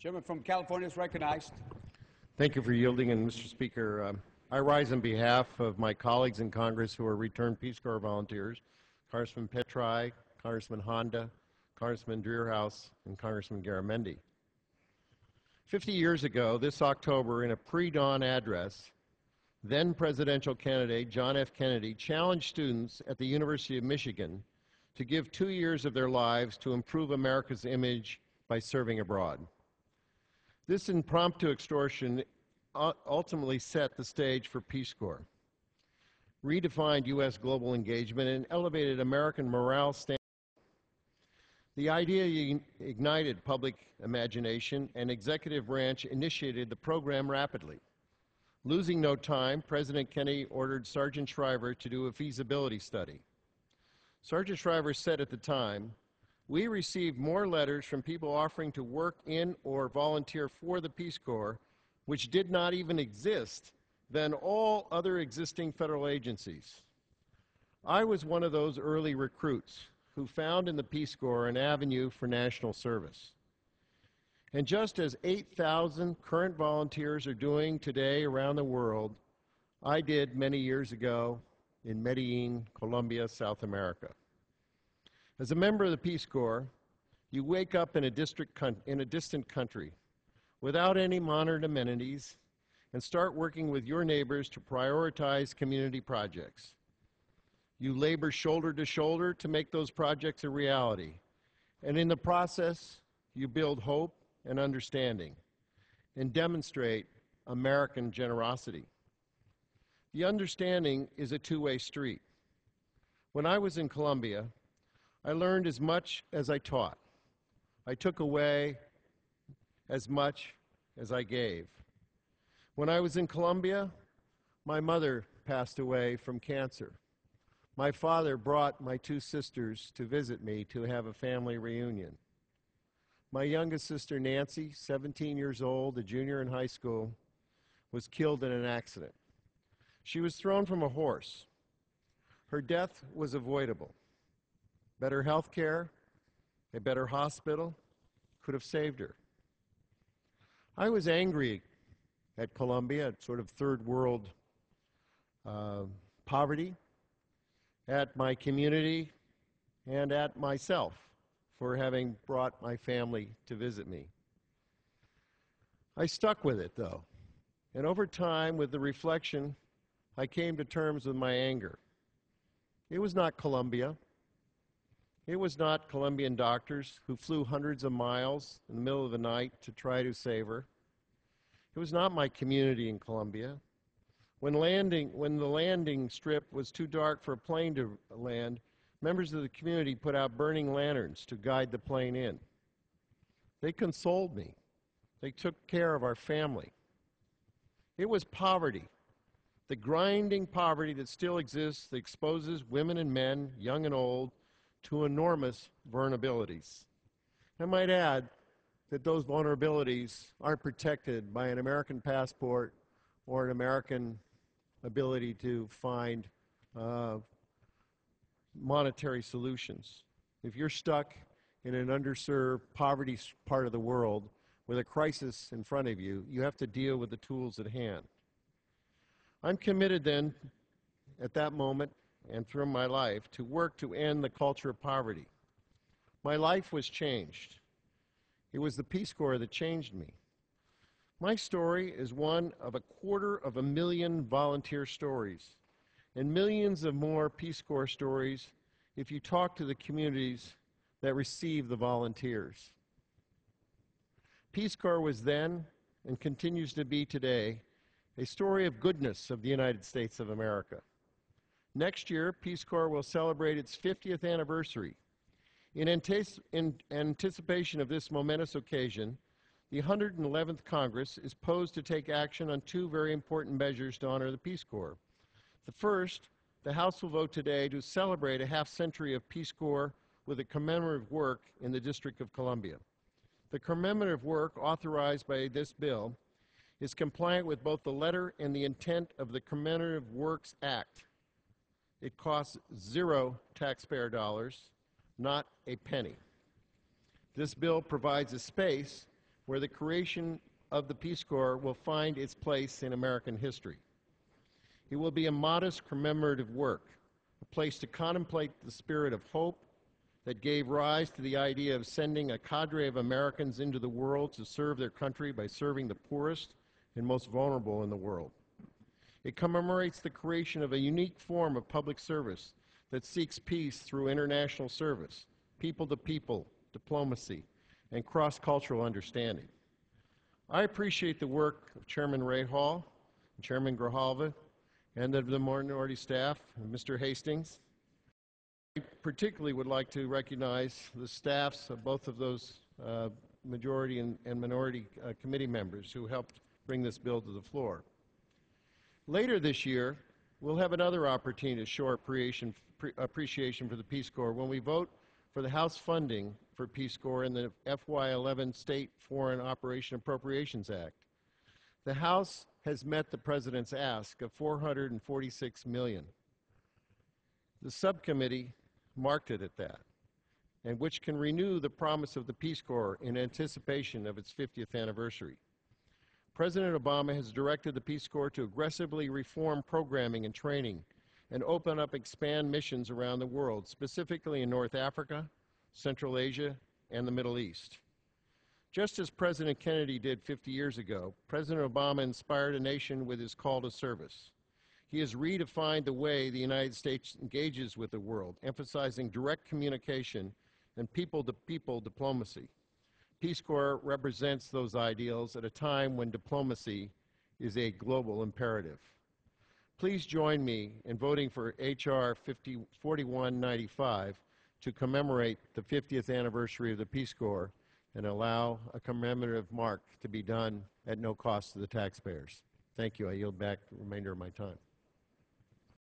Gentleman from California is recognized. Thank you for yielding, and Mr. Speaker, I rise on behalf of my colleagues in Congress who are returned Peace Corps volunteers, Congressman Petri, Congressman Honda, Congressman Dreerhouse, and Congressman Garamendi. 50 years ago, this October, in a pre-dawn address, then presidential candidate John F. Kennedy challenged students at the University of Michigan to give 2 years of their lives to improve America's image by serving abroad. This impromptu extortion ultimately set the stage for Peace Corps, redefined U.S. global engagement, and elevated American morale standards. The idea ignited public imagination, and executive branch initiated the program rapidly. Losing no time, President Kennedy ordered Sergeant Shriver to do a feasibility study. Sergeant Shriver said at the time, "We received more letters from people offering to work in or volunteer for the Peace Corps, which did not even exist, than all other existing federal agencies." I was one of those early recruits who found in the Peace Corps an avenue for national service. And just as 8,000 current volunteers are doing today around the world, I did many years ago in Medellin, Colombia, South America. As a member of the Peace Corps, you wake up in a distant country without any modern amenities and start working with your neighbors to prioritize community projects. You labor shoulder to shoulder to make those projects a reality. And in the process, you build hope and understanding and demonstrate American generosity. The understanding is a two-way street. When I was in Colombia, I learned as much as I taught. I took away as much as I gave. When I was in Colombia, my mother passed away from cancer. My father brought my two sisters to visit me to have a family reunion. My youngest sister, Nancy, 17 years old, a junior in high school, was killed in an accident. She was thrown from a horse. Her death was avoidable. Better health care, a better hospital could have saved her. I was angry at Colombia, at sort of third world poverty, at my community, and at myself for having brought my family to visit me. I stuck with it, though, and over time, with the reflection, I came to terms with my anger. It was not Colombia. It was not Colombian doctors who flew hundreds of miles in the middle of the night to try to save her. It was not my community in Colombia. When the landing strip was too dark for a plane to land, members of the community put out burning lanterns to guide the plane in. They consoled me. They took care of our family. It was poverty, the grinding poverty that still exists, that exposes women and men, young and old, to enormous vulnerabilities. I might add that those vulnerabilities aren't protected by an American passport or an American ability to find monetary solutions. If you're stuck in an underserved, poverty part of the world with a crisis in front of you, you have to deal with the tools at hand. I'm committed then, at that moment and through my life, to work to end the culture of poverty. My life was changed. It was the Peace Corps that changed me. My story is one of 250,000 volunteer stories, and millions of more Peace Corps stories if you talk to the communities that receive the volunteers. Peace Corps was then, and continues to be today, a story of goodness of the United States of America. Next year, Peace Corps will celebrate its 50th anniversary. In anticipation of this momentous occasion, the 111th Congress is poised to take action on two very important measures to honor the Peace Corps. The first, the House will vote today to celebrate a half-century of Peace Corps with a commemorative work in the District of Columbia. The commemorative work authorized by this bill is compliant with both the letter and the intent of the Commemorative Works Act. It costs $0 taxpayer dollars, not a penny. This bill provides a space where the creation of the Peace Corps will find its place in American history. It will be a modest commemorative work, a place to contemplate the spirit of hope that gave rise to the idea of sending a cadre of Americans into the world to serve their country by serving the poorest and most vulnerable in the world. It commemorates the creation of a unique form of public service that seeks peace through international service, people-to-people diplomacy, and cross-cultural understanding. I appreciate the work of Chairman Rahal, Chairman Grijalva, and of the minority staff, Mr. Hastings. I particularly would like to recognize the staffs of both of those majority and minority committee members who helped bring this bill to the floor. Later this year, we'll have another opportunity to show our appreciation for the Peace Corps when we vote for the House funding for Peace Corps in the FY11 State Foreign Operation Appropriations Act. The House has met the President's ask of $446 million. The subcommittee marked it at that, and which can renew the promise of the Peace Corps in anticipation of its 50th anniversary. President Obama has directed the Peace Corps to aggressively reform programming and training and open up, expand missions around the world, specifically in North Africa, Central Asia, and the Middle East. Just as President Kennedy did 50 years ago, President Obama inspired a nation with his call to service. He has redefined the way the United States engages with the world, emphasizing direct communication and people-to-people diplomacy. Peace Corps represents those ideals at a time when diplomacy is a global imperative. Please join me in voting for H.R. 4195 to commemorate the 50th anniversary of the Peace Corps and allow a commemorative mark to be done at no cost to the taxpayers. Thank you. I yield back the remainder of my time.